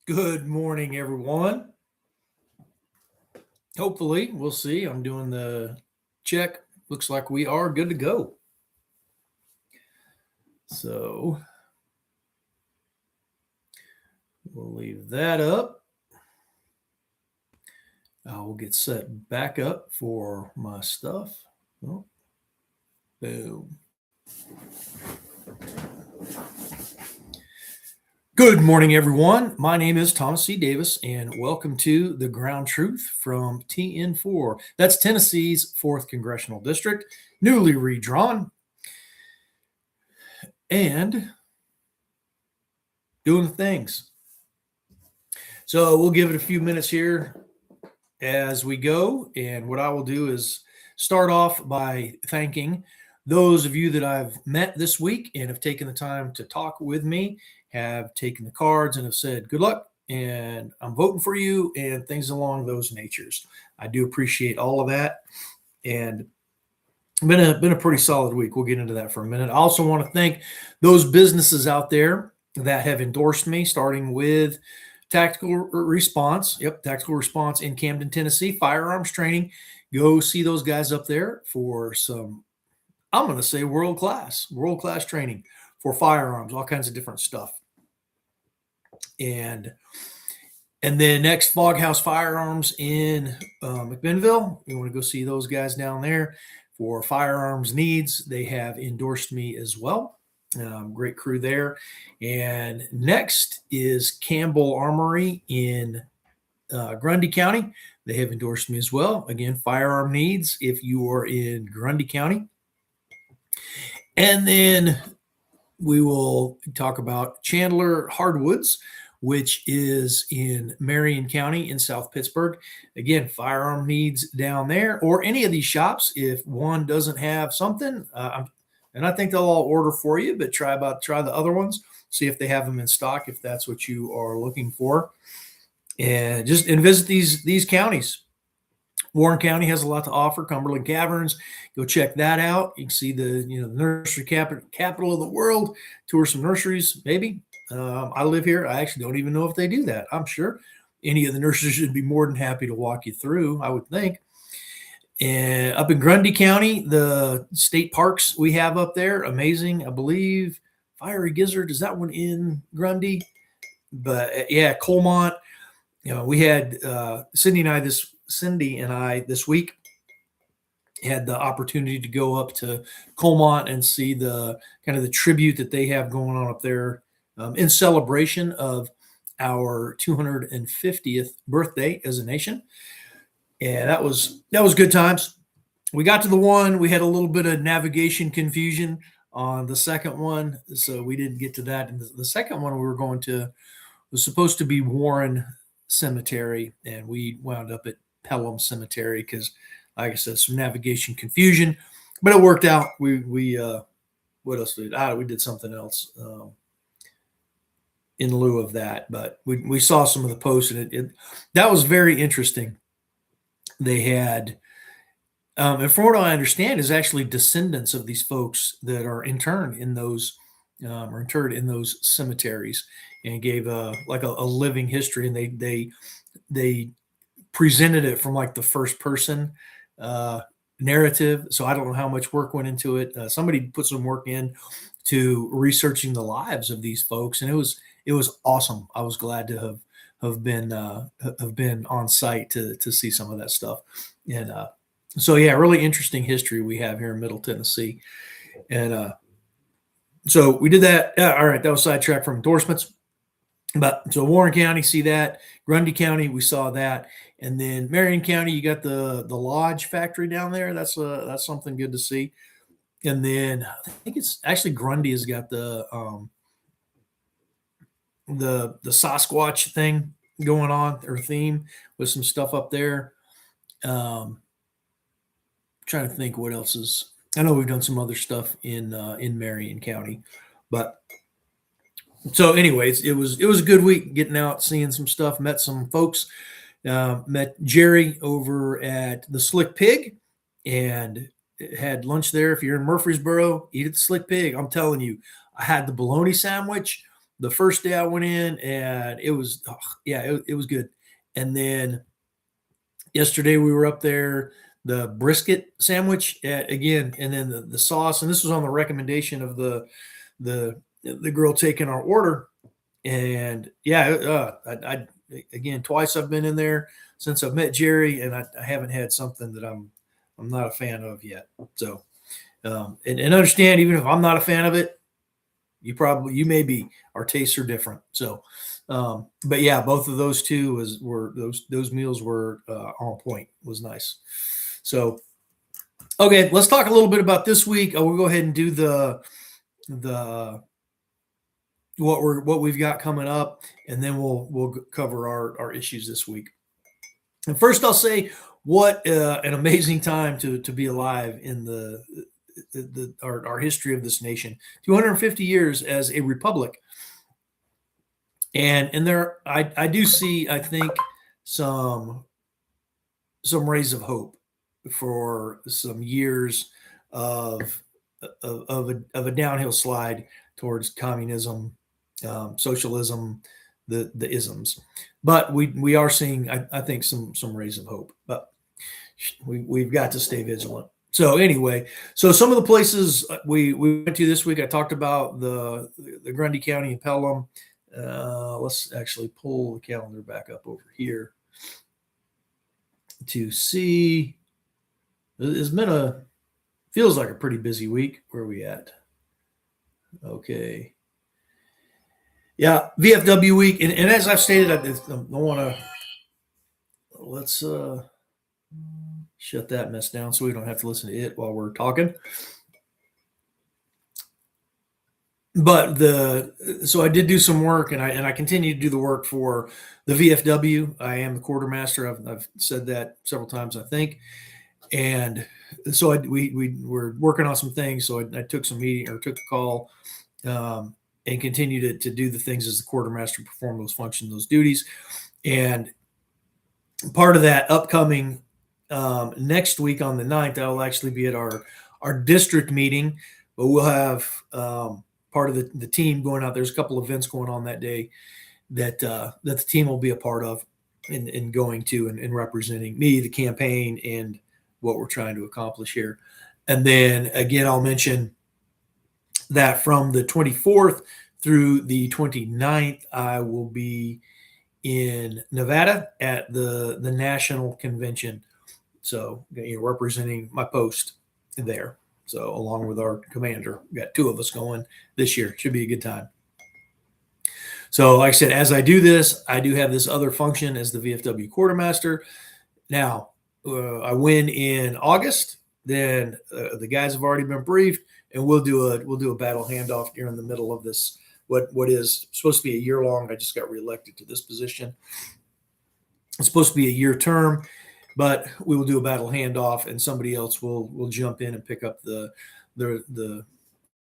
Good morning, everyone. Hopefully, we'll see. I'm doing the check. Looks like we are good to go. So we'll leave that up. I will get set back up for my stuff. Oh, boom. Good morning, everyone. My name is Thomas C. Davis, and welcome to The Ground Truth from TN4. That's Tennessee's 4th Congressional District, newly redrawn, and doing things. So we'll give it a few minutes here as we go. And what I will do is start off by thanking those of you that I've met this week and have taken the time to talk with me, have taken the cards and have said, good luck, and I'm voting for you, and things along those natures. I do appreciate all of that. And been a pretty solid week. We'll get into that for a minute. I also want to thank those businesses out there that have endorsed me, starting with Tactical Response. Yep, Tactical Response in Camden, Tennessee, firearms training. Go see those guys up there for some, I'm going to say world class training for firearms, all kinds of different stuff. And then next, Foghouse Firearms in McMinnville. You want to go see those guys down there for firearms needs. They have endorsed me as well. Great crew there. And next is Campbell Armory in Grundy County. They have endorsed me as well. Again, firearm needs if you are in Grundy County. And then we will talk about Chandler Hardwoods, which is in Marion County in South Pittsburgh. Again, firearm needs down there, or any of these shops. If one doesn't have something, and I think they'll all order for you, but try the other ones, see if they have them in stock, if that's what you are looking for. And visit these counties. Warren County has a lot to offer. Cumberland Caverns, go check that out. You can see the nursery capital of the world. Tour some nurseries, maybe. I live here. I actually don't even know if they do that. I'm sure any of the nurseries should be more than happy to walk you through, I would think. And up in Grundy County, the state parks we have up there, amazing. I believe Fiery Gizzard, is that one in Grundy? But yeah, Colmont. We had Cindy and I this week had the opportunity to go up to Colmont and see the kind of the tribute that they have going on up there in celebration of our 250th birthday as a nation. And that was good times. We got to the one, we had a little bit of navigation confusion on the second one, so we didn't get to that. And the second one we were going to was supposed to be Warren Cemetery, and we wound up at Pelham Cemetery because, like I said, some navigation confusion, but it worked out. We what else did we did something else in lieu of that, but we saw some of the posts, and that was very interesting. They had, and from what I understand, is actually descendants of these folks that are interred in those cemeteries, and gave a living history, and they presented it from like the first person narrative. So I don't know how much work went into it. Somebody put some work in to researching the lives of these folks, and it was awesome. I was glad to have been on site to see some of that stuff. And so yeah, really interesting history we have here in Middle Tennessee. And so we did that. All right, that was sidetracked from endorsements. But so Warren County, see that. Grundy County, we saw that. And then Marion County, you got the Lodge factory down there. That's something good to see. And then I think it's actually Grundy has got the Sasquatch thing going on, or theme, with some stuff up there. Trying to think what else is. I know we've done some other stuff in Marion County, but so anyways, it was a good week getting out, seeing some stuff, met some folks, met Jerry over at the Slick Pig, and had lunch there. If you're in Murfreesboro, eat at the Slick Pig. I'm telling you, I had the bologna sandwich. the first day I went in, and it was it was good. And then yesterday we were up there, the brisket sandwich again, and then the sauce, and this was on the recommendation of the girl taking our order. And I again, twice I've been in there since I've met Jerry, and I haven't had something that I'm not a fan of yet. So and understand, even if I'm not a fan of it, you may be. Our tastes are different. So but yeah, both of those two were those meals were on point. It was nice. So okay, let's talk a little bit about this week. We'll go ahead and do the what we've got coming up, and then we'll cover our issues this week. And first, I'll say what an amazing time to be alive in our history of this nation. 250 years as a republic, and there I do see, I think, some rays of hope for some years of a downhill slide towards communism, socialism, the isms. But we are seeing, I think, some rays of hope. But we've got to stay vigilant. So anyway, so some of the places we went to this week, I talked about the Grundy County and Pelham. Let's actually pull the calendar back up over here to see. It's been feels like a pretty busy week. Where are we at? Okay. Yeah, VFW week. And as I've stated, I want to, let's shut that mess down so we don't have to listen to it while we're talking. But so I did do some work, and I continue to do the work for the VFW. I am the quartermaster. I've said that several times, I think. And so we were working on some things. So I took took a call, and continue to do the things as the quartermaster, perform those functions, those duties. And part of that upcoming next week on the 9th, I will actually be at our district meeting, but we'll have part of the team going out. There's a couple events going on that day that the team will be a part of and going to and representing me, the campaign, and what we're trying to accomplish here. And then again, I'll mention that from the 24th through the 29th, I will be in Nevada at the national convention. So, representing my post there. So, along with our commander, we got two of us going this year. Should be a good time. So, like I said, as I do this, I do have this other function as the VFW quartermaster. Now, I win in August. Then the guys have already been briefed, and we'll do a battle handoff here in the middle of this. What is supposed to be a year long. I just got reelected to this position. It's supposed to be a year term, but we will do a battle handoff, and somebody else will jump in and pick up the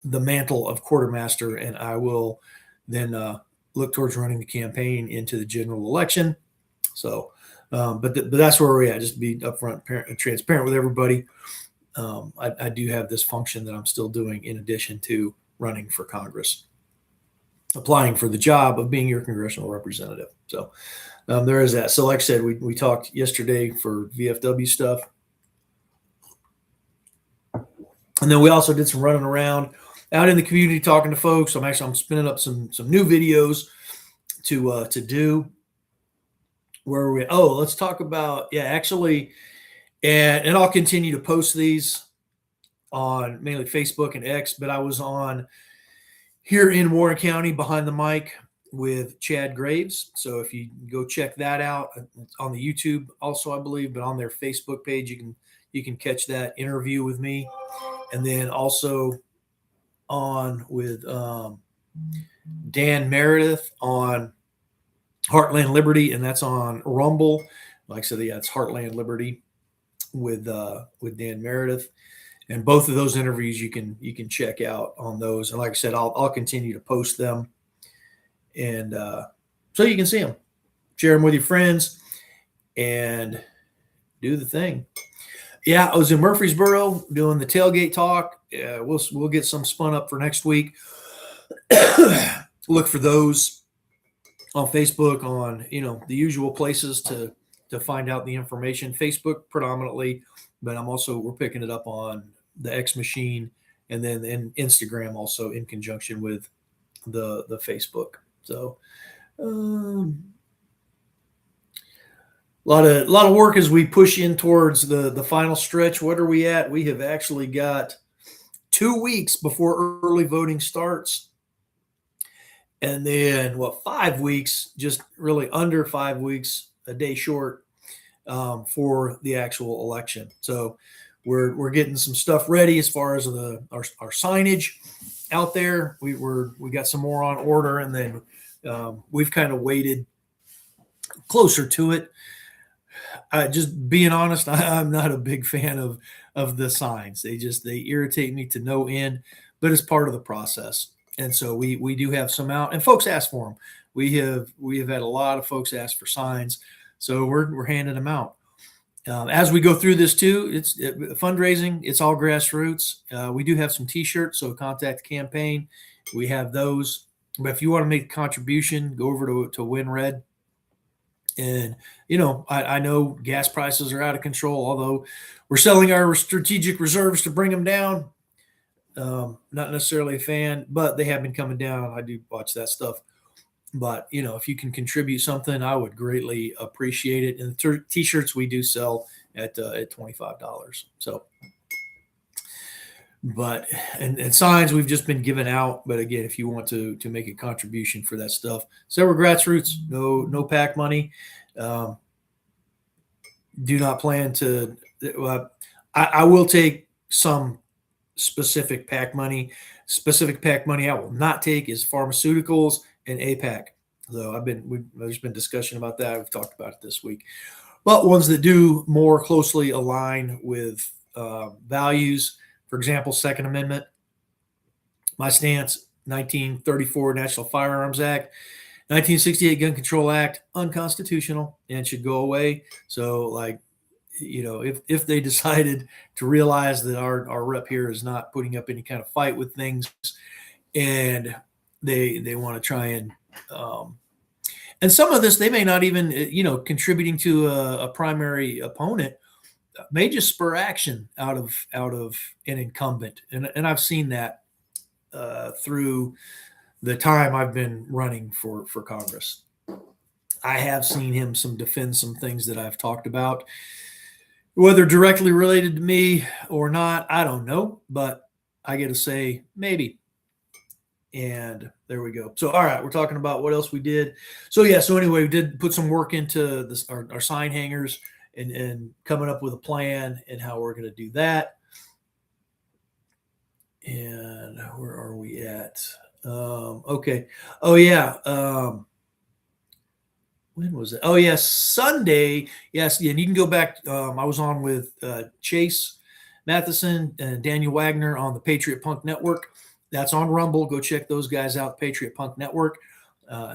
mantle of quartermaster, and I will then look towards running the campaign into the general election. So, but that's where we're at. Just to be upfront, transparent with everybody. I do have this function that I'm still doing in addition to running for Congress, applying for the job of being your congressional representative. So there is that. So like I said, we talked yesterday for VFW stuff. And then we also did some running around out in the community talking to folks. I'm spinning up some new videos to do. Where are we? Oh, let's talk about, actually, and I'll continue to post these on mainly Facebook and X, but I was on here in Warren County behind the mic with Chad Graves. So if you go check that out, it's on the YouTube also, I believe, but on their Facebook page, you can catch that interview with me. And then also on with Dan Meredith on Heartland Liberty, and that's on Rumble. Like I said, it's Heartland Liberty with Dan Meredith. And both of those interviews you can check out on those. And like I said, I'll continue to post them, and so you can see them, share them with your friends, and do the thing. Yeah, I was in Murfreesboro doing the tailgate talk. We'll get some spun up for next week. look for those on Facebook, on the usual places to find out the information. Facebook predominantly, but we're picking it up on the X Machine, and then in Instagram also in conjunction with the Facebook. So a lot of work as we push in towards the final stretch. What are we at? We have actually got 2 weeks before early voting starts. And then 5 weeks, just really under 5 weeks, a day short, for the actual election. So we're getting some stuff ready as far as our signage out there. We got some more on order, and then we've kind of waited closer to it. Just being honest, I'm not a big fan of the signs. They irritate me to no end, but it's part of the process. And so we do have some out, and folks ask for them. We have had a lot of folks ask for signs, so we're handing them out. As we go through this too, it's fundraising. It's all grassroots. We do have some T-shirts, so contact the campaign. We have those. But if you want to make a contribution, go over to WinRed. And I know gas prices are out of control, although we're selling our strategic reserves to bring them down. Not necessarily a fan, but they have been coming down. I do watch that stuff. But if you can contribute something, I would greatly appreciate it. And the T-shirts we do sell at $25. So, but and signs we've just been giving out. But again, if you want to make a contribution for that stuff, so we're grassroots. No PAC money. Do not plan to. I will take some specific PAC money. Specific PAC money I will not take is pharmaceuticals and APAC. So there's been discussion about that. We've talked about it this week. But ones that do more closely align with values, for example, Second Amendment. My stance: 1934 National Firearms Act, 1968 Gun Control Act, unconstitutional and should go away. So, if they decided to realize that our rep here is not putting up any kind of fight with things, and they want to try and some of this, they may not even, contributing to a primary opponent may just spur action out of an incumbent. And I've seen that through the time I've been running for Congress. I have seen him defend some things that I've talked about, whether directly related to me or not, I don't know, but I get to say maybe. And there we go. So, all right, we're talking about what else we did. So anyway, we did put some work into this, our sign hangers, and coming up with a plan and how we're going to do that. And where are we at? Okay. Oh yeah. When was it? Oh yeah, Sunday. Yes, and you can go back. I was on with Chase Matheson and Daniel Wagner on the Patriot Punk Network. That's on Rumble. Go check those guys out, Patriot Punk Network.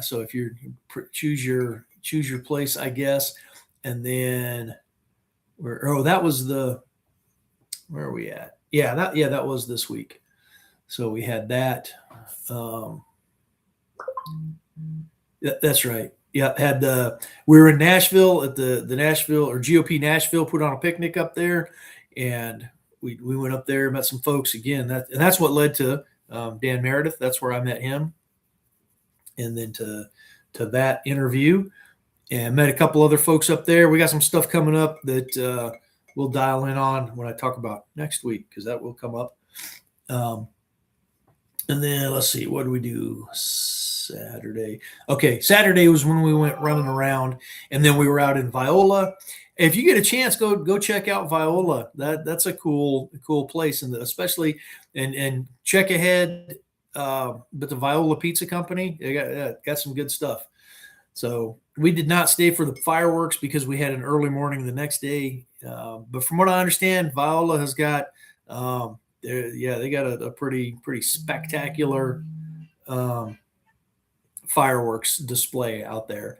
So if you choose your place, I guess. And then where are we at? Yeah, that was this week. So we had that. That's right. Yeah, we were in Nashville at the Nashville or GOP Nashville, put on a picnic up there, and we went up there, met some folks again. That's what led to Dan Meredith. That's where I met him, and then to that interview, and met a couple other folks up there. We got some stuff coming up that we'll dial in on when I talk about next week, because that will come up. And then let's see, what do we do Saturday? Okay, Saturday was when we went running around, and then we were out in Viola. If you get a chance, go check out Viola. That's a cool place, and especially and check ahead. But the Viola Pizza Company, they got some good stuff. So we did not stay for the fireworks because we had an early morning the next day. But from what I understand, Viola has got they got a pretty spectacular fireworks display out there.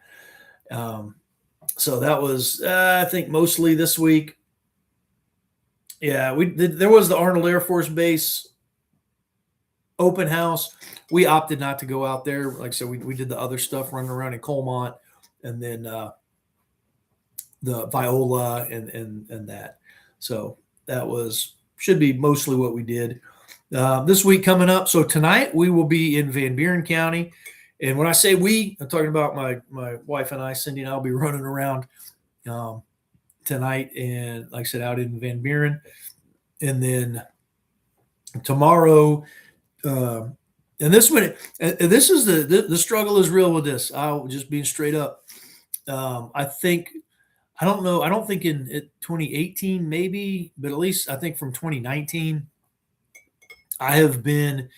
So that was I think mostly this week. Yeah, there was the Arnold Air Force Base open house. We opted not to go out there. Like I said, we did the other stuff running around in Colmont, and then the Viola and that. So that should be mostly what we did. This week coming up. So tonight we will be in Van Buren County. And when I say we, I'm talking about my wife and I, Cindy and I'll be running around tonight. And like I said, out in Van Buren. And then tomorrow, and this one, this is the struggle is real with this. I'll just being straight up. I don't know. I don't think in 2018 maybe, but at least I think from 2019, I have been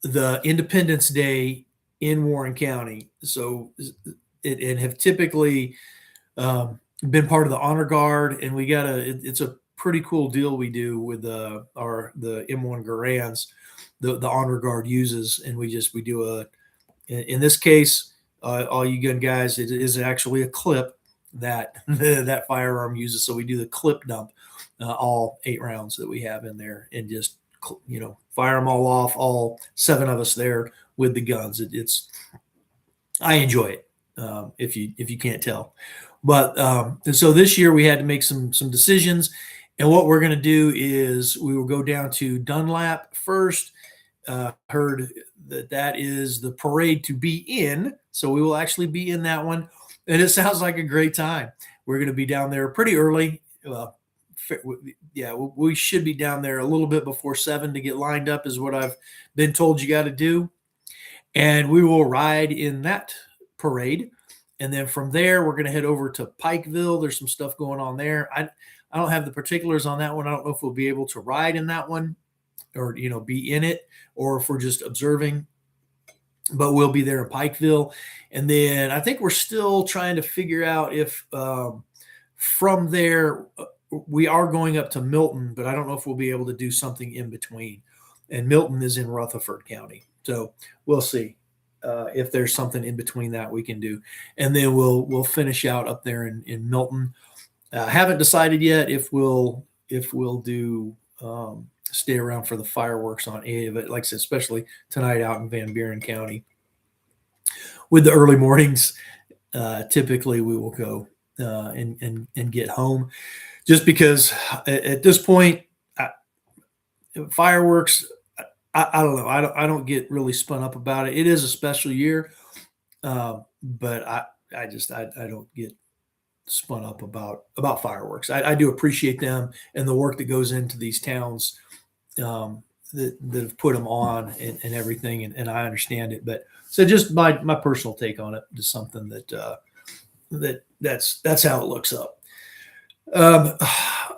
the Independence Day in Warren County. So and have typically been part of the honor guard, and we got it's a pretty cool deal we do with the M1 Garans, the honor guard uses, and we do in this case, all you gun guys, it is actually a clip that that firearm uses. So we do the clip dump, all 8 rounds that we have in there, and just fire them all off, all 7 of us there with the guns. I enjoy it, if you can't tell. But so this year we had to make some decisions, and what we're going to do is we will go down to Dunlap first. Heard that is the parade to be in, so we will actually be in that one, and it sounds like a great time. We're going to be down there pretty early. We should be down there a little bit before 7 to get lined up, is what I've been told you got to do. And we will ride in that parade. And then from there, we're going to head over to Pikeville. There's some stuff going on there. I don't have the particulars on that one. I don't know if we'll be able to ride in that one or, be in it, or if we're just observing. But we'll be there in Pikeville. And then I think we're still trying to figure out if from there we are going up to Milton, but I don't know if we'll be able to do something in between. And Milton is in Rutherford County. So we'll see if there's something in between that we can do. And then we'll finish out up there in Milton. Haven't decided yet if we'll do stay around for the fireworks on any of it. Like I said, especially tonight out in Van Buren County. With the early mornings, typically we will go and get home, just because at this point, fireworks, I don't know. I don't get really spun up about it. It is a special year, but I don't get spun up about fireworks. I do appreciate them and the work that goes into these towns that have put them on and everything, and I understand it. But so just my personal take on it, just something that's how it looks up.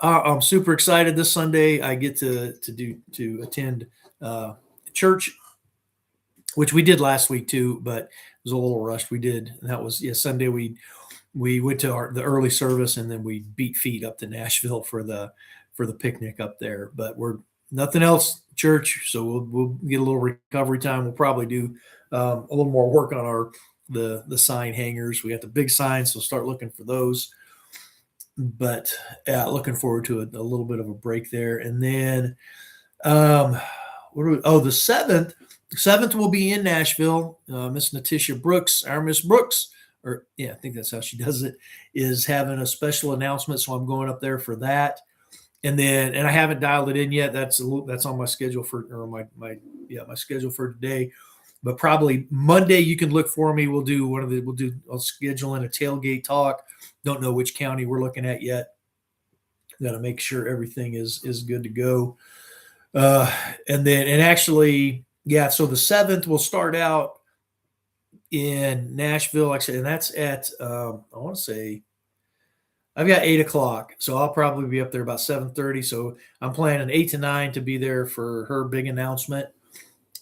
I'm super excited. This Sunday I get to attend church, which we did last week too, but it was a little rushed. We did, and that was Sunday. We went to the early service, and then we beat feet up to Nashville for the picnic up there. But we're nothing else church, so we'll get a little recovery time. We'll probably do a little more work on the sign hangers. We got the big signs, so start looking for those. But looking forward to a little bit of a break there. And then the 7th will be in Nashville. Miss Natisha Brooks, our Miss Brooks, I think that's how she does it, is having a special announcement. So I'm going up there for that. And I haven't dialed it in yet. That's on my schedule my schedule for today. But probably Monday you can look for me. I'll schedule in a tailgate talk. Don't know which county we're looking at yet. Got to make sure everything is good to go. So the 7th will start out in Nashville, like I said, and that's at I want to say I've got 8:00, so I'll probably be up there about 7:30. So I'm planning 8 to 9 to be there for her big announcement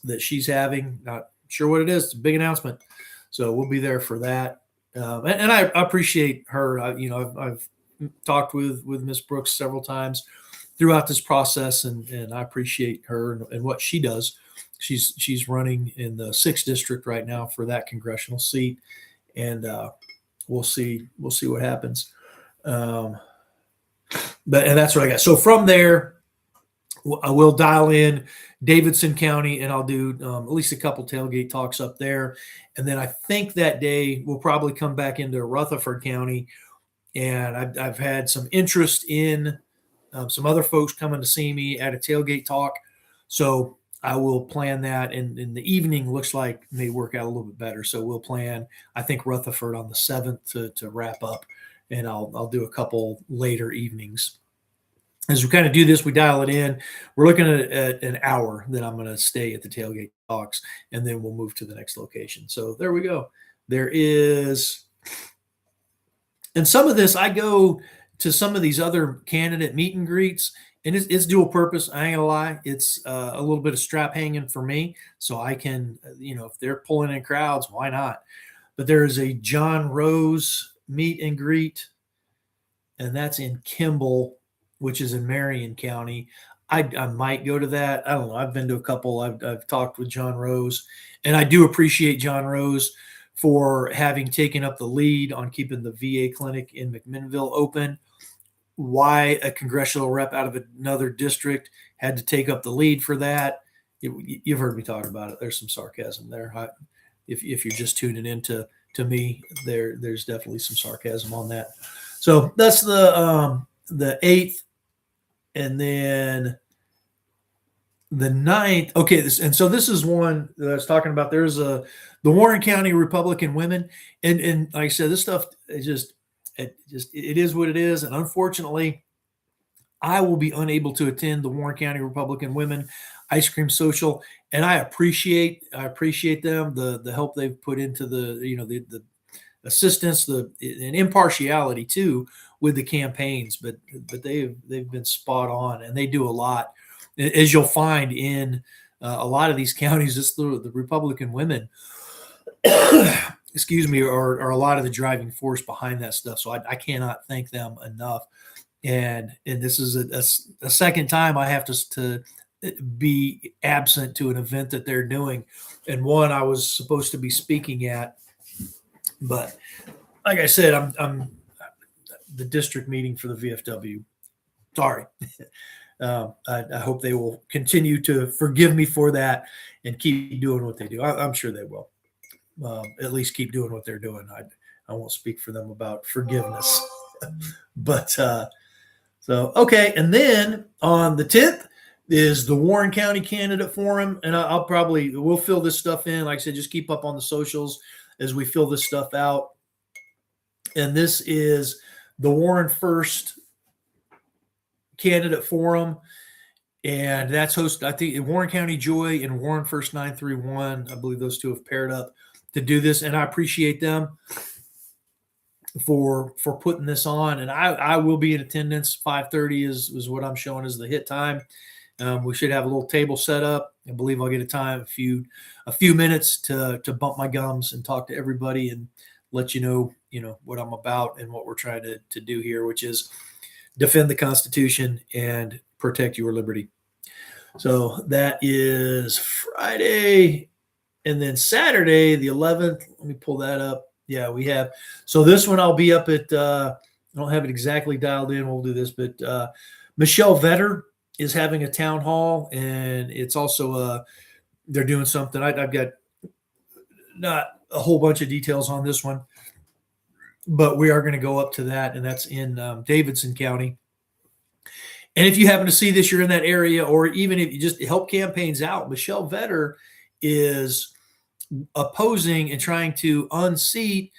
that she's having. Not sure what it is. It's a big announcement, so we'll be there for that. And I appreciate her. I've talked with Miss Brooks several times throughout this process, and I appreciate her and what she does. She's running in the 6th district right now for that congressional seat, and we'll see what happens. But that's what I got. So from there, I will dial in Davidson County, and I'll do at least a couple tailgate talks up there. And then I think that day we'll probably come back into Rutherford County. And I've had some interest in some other folks coming to see me at a tailgate talk. So I will plan that. And in the evening looks like may work out a little bit better. So we'll plan, I think, Rutherford on the 7th to wrap up. And I'll do a couple later evenings. As we kind of do this, we dial it in. We're looking at an hour that I'm going to stay at the tailgate talks, and then we'll move to the next location. So there we go. There is, and some of this, I go to some of these other candidate meet and greets, and it's dual purpose. I ain't gonna lie. It's a little bit of strap hanging for me, so I can, if they're pulling in crowds, why not? But there is a John Rose meet and greet, and that's in Kimball, which is in Marion County. I might go to that. I don't know. I've been to a couple. I've talked with John Rose, and I do appreciate John Rose for having taken up the lead on keeping the VA clinic in McMinnville open. Why a congressional rep out of another district had to take up the lead for that, you've heard me talk about it. There's some sarcasm there. If you're just tuning in to me, there's definitely some sarcasm on that. So that's the 8th, and then the 9th. Okay, so this is one that I was talking about. There's the Warren County Republican women, and like I said, this stuff it is what it is, and unfortunately, I will be unable to attend the Warren County Republican Women Ice Cream Social, and I appreciate them, the help they've put into the assistance, and impartiality too with the campaigns, but they've been spot on, and they do a lot, as you'll find in a lot of these counties. It's the Republican women, excuse me, are a lot of the driving force behind that stuff. So I cannot thank them enough. And this is a second time I have to be absent to an event that they're doing, and one I was supposed to be speaking at. But like I said, I'm the district meeting for the VFW. Sorry. I hope they will continue to forgive me for that and keep doing what they do. I'm sure they will. At least keep doing what they're doing. I won't speak for them about forgiveness. But so, okay. And then on the 10th is the Warren County Candidate Forum. And we'll fill this stuff in. Like I said, just keep up on the socials as we fill this stuff out. And this is the Warren First Candidate Forum. And that's hosted, I think, Warren County Joy and Warren First 931. I believe those two have paired up to do this. And I appreciate them for putting this on. And I will be in attendance. 5:30 is what I'm showing as the hit time. We should have a little table set up. I believe I'll get a few minutes to bump my gums and talk to everybody and let you know what I'm about and what we're trying to do here, which is defend the Constitution and protect your liberty. So that is Friday. And then Saturday, the 11th, let me pull that up. Yeah, we have. So this one I'll be up at, I don't have it exactly dialed in. We'll do this, but Michelle Vetter is having a town hall, and it's also they're doing something. I've got not a whole bunch of details on this one, but we are going to go up to that, and that's in Davidson County. And if you happen to see this, you're in that area, or even if you just help campaigns out, Michelle Vetter is opposing and trying to unseat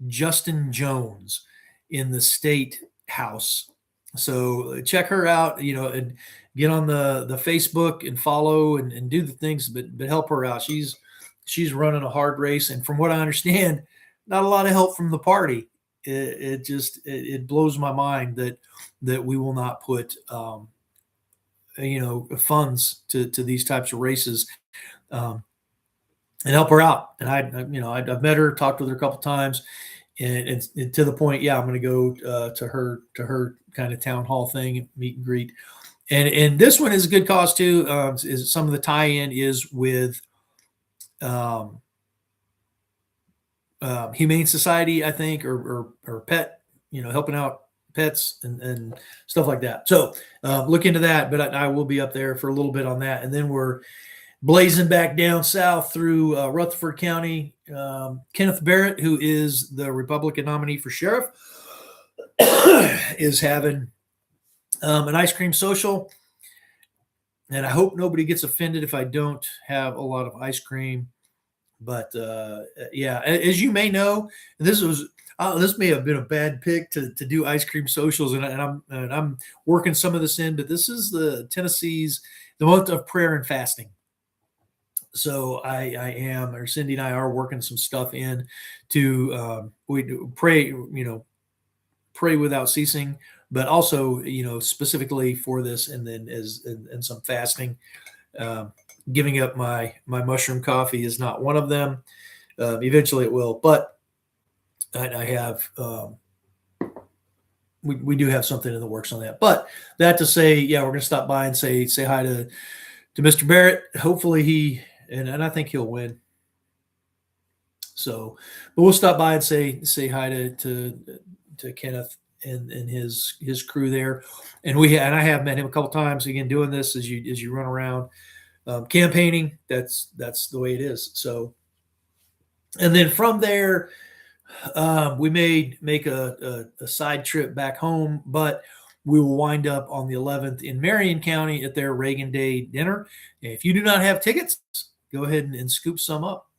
Justin Jones in the state house. So check her out, and get on the Facebook and follow and do the things, but help her out. She's running a hard race, and from what I understand, not a lot of help from the party. It blows my mind that we will not put funds to these types of races and help her out. And I've met her, talked with her a couple times, and to the point, I'm going to go to her kind of town hall thing, meet and greet. And this one is a good cause too. Is some of the tie-in is with Humane Society, I think, or pet, helping out pets and stuff like that. So look into that, but I will be up there for a little bit on that. And then we're blazing back down south through Rutherford County. Kenneth Barrett, who is the Republican nominee for sheriff, is having an ice cream social. And I hope nobody gets offended if I don't have a lot of ice cream. But yeah, as you may know, this may have been a bad pick to do ice cream socials, and I'm working some of this in. But this is the month of prayer and fasting. So I am, or Cindy and I are working some stuff in to we pray, pray without ceasing, but also, specifically for this, and then and some fasting. Giving up my mushroom coffee is not one of them. Eventually it will, but I have, we do have something in the works on that. But that to say, yeah, we're going to stop by and say hi to Mr. Barrett. Hopefully and I think he'll win. So, but we'll stop by and say hi to Kenneth and his crew there. And I have met him a couple times. Again, doing this as you run around, campaigning. That's the way it is. So, and then from there, we may make a side trip back home, but we will wind up on the 11th in Marion County at their Reagan Day dinner. And if you do not have tickets, go ahead and scoop some up.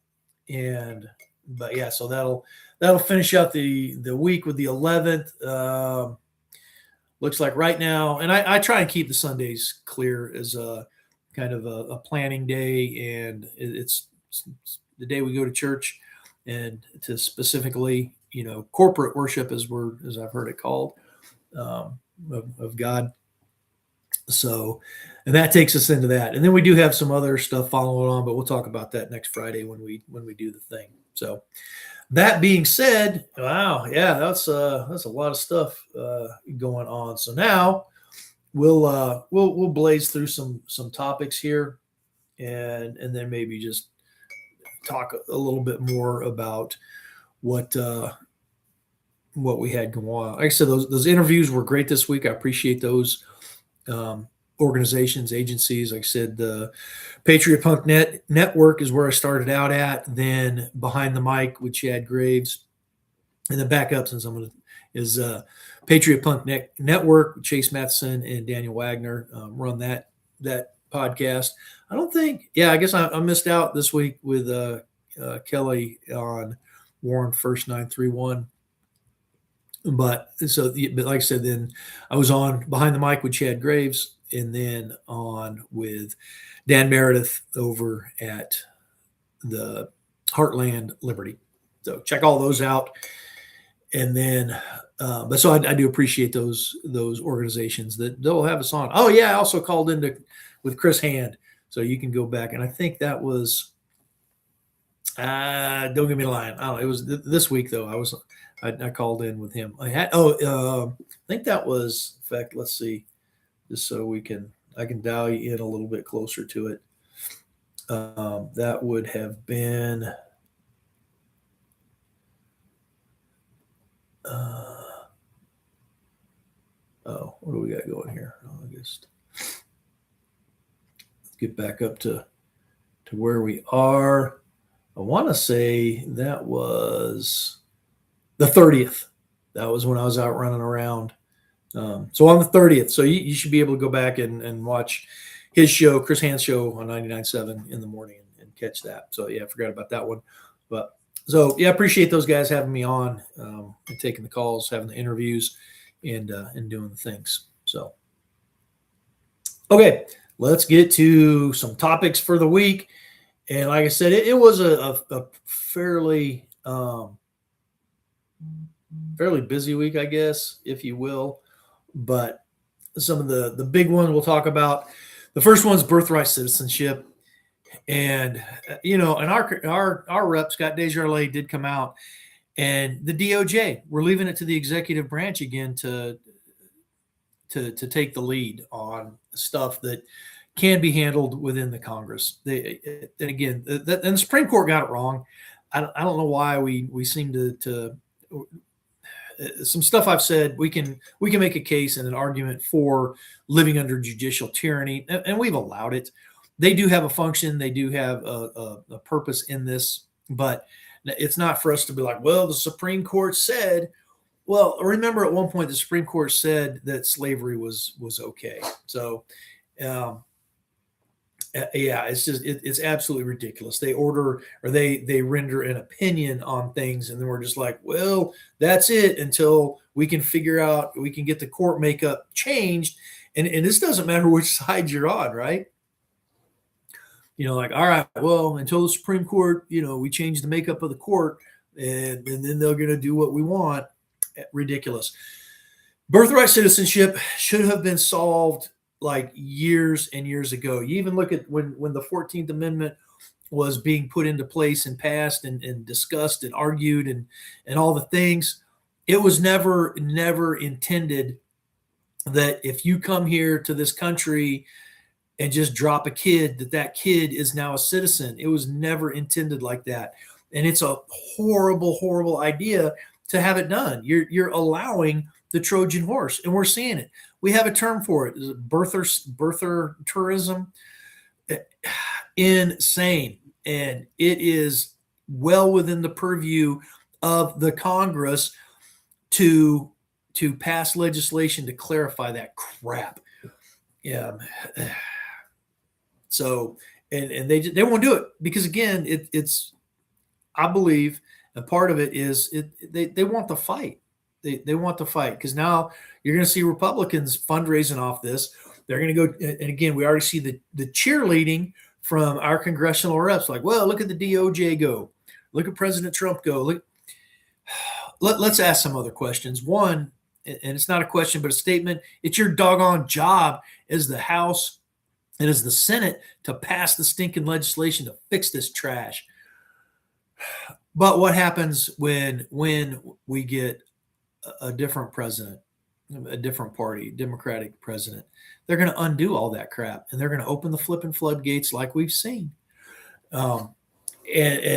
But yeah, so that'll finish out the week with the 11th. Looks like right now, and I try and keep the Sundays clear as a kind of a planning day, and it's the day we go to church and to specifically, corporate worship as I've heard it called, of God. So, and that takes us into that. And then we do have some other stuff following on, but we'll talk about that next Friday when we do the thing. So that being said, wow, yeah, that's a lot of stuff going on. So now we'll blaze through some topics here, and then maybe just talk a little bit more about what we had going on. Like I said, those interviews were great this week. I appreciate those organizations, agencies. Like I said, the Patriot Punk Network is where I started out at. Then Behind the Mic with Chad Graves, and then back up since is Patriot Punk Network. Chase Matheson and Daniel Wagner run that podcast. I don't think. Yeah, I guess I missed out this week with Kelly on Warren First 931. But like I said, then I was on Behind the Mic with Chad Graves, and then on with Dan Meredith over at the Heartland Liberty. So check all those out. And then, but so I do appreciate those organizations that they'll have us on. Oh yeah, I also called in with Chris Hand, so you can go back. And I think that was, don't give me a line. I don't know. It was this week though. I called in with him. I think that was, in fact, let's see, just so I can dial you in a little bit closer to it. That would have been, what do we got going here? Let's get back up to where we are. I want to say that was the 30th. That was when I was out running around. So on the 30th. So you should be able to go back and watch his show, Chris Hand's show on 99.7 in the morning and catch that. So yeah, I forgot about that one. But so yeah, I appreciate those guys having me on and taking the calls, having the interviews, and doing the things. So okay, let's get to some topics for the week. And like I said, it was a fairly busy week, I guess, if you will. But some of the big ones we'll talk about. The first one's birthright citizenship. And, and our rep, Scott Desjardins, did come out, and the DOJ, we're leaving it to the executive branch again to take the lead on stuff that can be handled within the Congress. And again, the Supreme Court got it wrong. I don't know why we seem to some stuff I've said, we can make a case and an argument for living under judicial tyranny, and we've allowed it. They do have a function, they do have a purpose in this, but it's not for us to be like, well, the Supreme Court said. Well, remember at one point the Supreme Court said that slavery was okay. So, yeah, it's just it's absolutely ridiculous. They order or they render an opinion on things, and then we're just like, well, that's it until we can figure out, we can get the court makeup changed, and this doesn't matter which side you're on, right? Like, all right, well, until the Supreme Court, we change the makeup of the court, and then they're going to do what we want. Ridiculous. Birthright citizenship should have been solved like years and years ago. You even look at when the 14th Amendment was being put into place and passed and discussed and argued and all the things. It was never intended that if you come here to this country and just drop a kid, that kid is now a citizen. It was never intended like that. And it's a horrible, horrible idea to have it done. You're allowing the Trojan horse, and we're seeing it. We have a term for it, birther tourism. Insane. And it is well within the purview of the Congress to pass legislation to clarify that crap. Yeah. So, and they won't do it because, again, it's I believe, and part of it is they want the fight. They want the fight because now you're going to see Republicans fundraising off this. They're going to go, and again, we already see the cheerleading from our congressional reps. Like, well, look at the DOJ go, look at President Trump go. Look, let's ask some other questions. One, and it's not a question but a statement. It's your doggone job as the House and as the Senate to pass the stinking legislation to fix this trash. But what happens when we get a different president, a different party, Democratic president? They're going to undo all that crap, and they're going to open the flipping floodgates like we've seen. And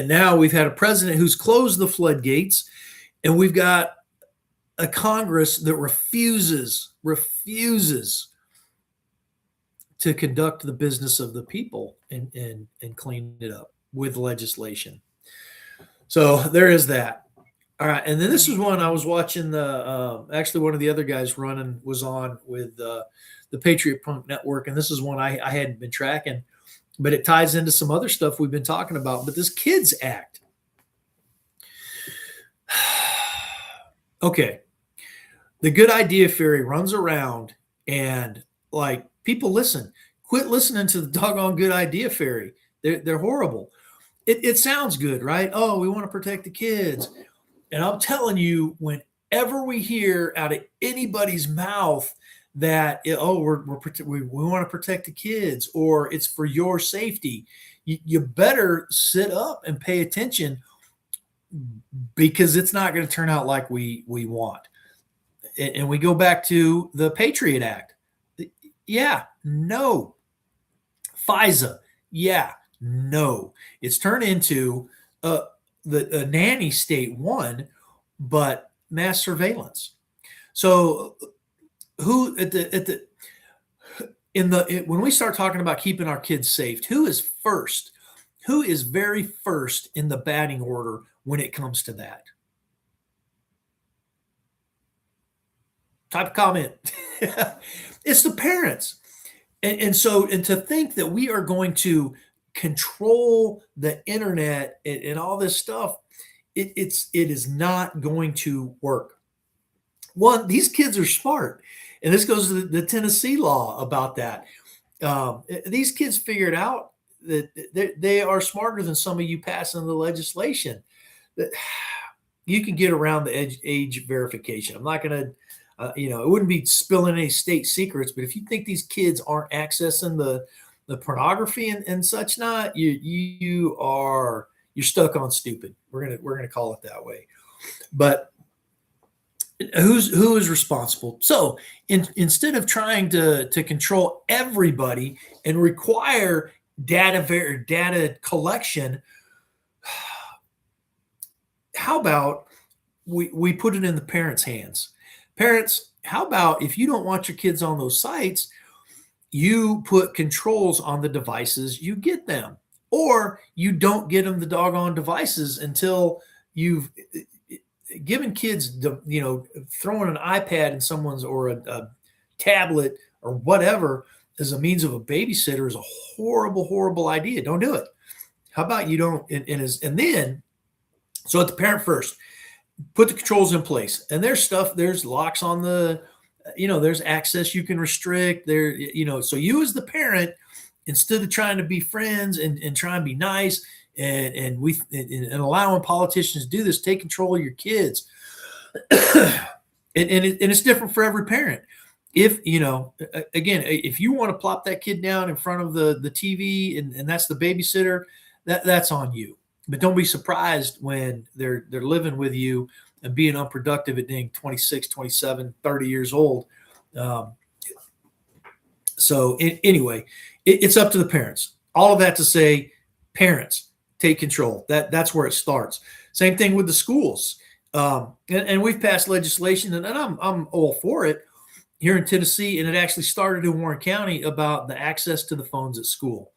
now we've had a president who's closed the floodgates, and we've got a Congress that refuses to conduct the business of the people and clean it up with legislation. So there is that. All right, and then this is one I was watching. Actually, one of the other guys running was on with the Patriot Punk Network, and this is one I hadn't been tracking, but it ties into some other stuff we've been talking about. But this Kids Act. Okay, the good idea fairy runs around and like people listen. Quit listening to the doggone good idea fairy. They're horrible. It sounds good, right? Oh, we want to protect the kids. And I'm telling you, whenever we hear out of anybody's mouth that, we want to protect the kids or it's for your safety, you better sit up and pay attention because it's not going to turn out like we want. And we go back to the Patriot Act. Yeah, no. FISA. Yeah, no. It's turned into the nanny state one, but mass surveillance. So who when we start talking about keeping our kids safe, who is first? Who is very first in the batting order when it comes to that? Type of comment. It's the parents. And to think that we are going to control the internet and all this stuff, it is not going to work. One, these kids are smart, and this goes to the Tennessee law about that. These kids figured out that they are smarter than some of you passing the legislation. That you can get around the age verification. I'm not going to. It wouldn't be spilling any state secrets, but if you think these kids aren't accessing the pornography and such, not you're stuck on stupid. We're gonna call it that way. But who is responsible? So instead of trying to control everybody and require data collection, how about we put it in the parents' hands. Parents, how about if you don't want your kids on those sites, you put controls on the devices you get them, or you don't get them the doggone devices until you've given kids throwing an iPad in someone's, or a tablet or whatever, as a means of a babysitter is a horrible idea. Don't do it. How about you don't? And then, so at the parent first, put the controls in place. And there's locks on the, there's access you can restrict there, so you as the parent, instead of trying to be friends and try and be nice and allowing politicians to do this, take control of your kids. and it's different for every parent. If again, if you want to plop that kid down in front of the TV and that's the babysitter, that's on you. But don't be surprised when they're living with you and being unproductive at being 26, 27, 30 years old. Anyway, it's up to the parents. All of that to say, parents, take control. That's where it starts. Same thing with the schools. And we've passed legislation, and I'm all for it here in Tennessee, and it actually started in Warren County about the access to the phones at school.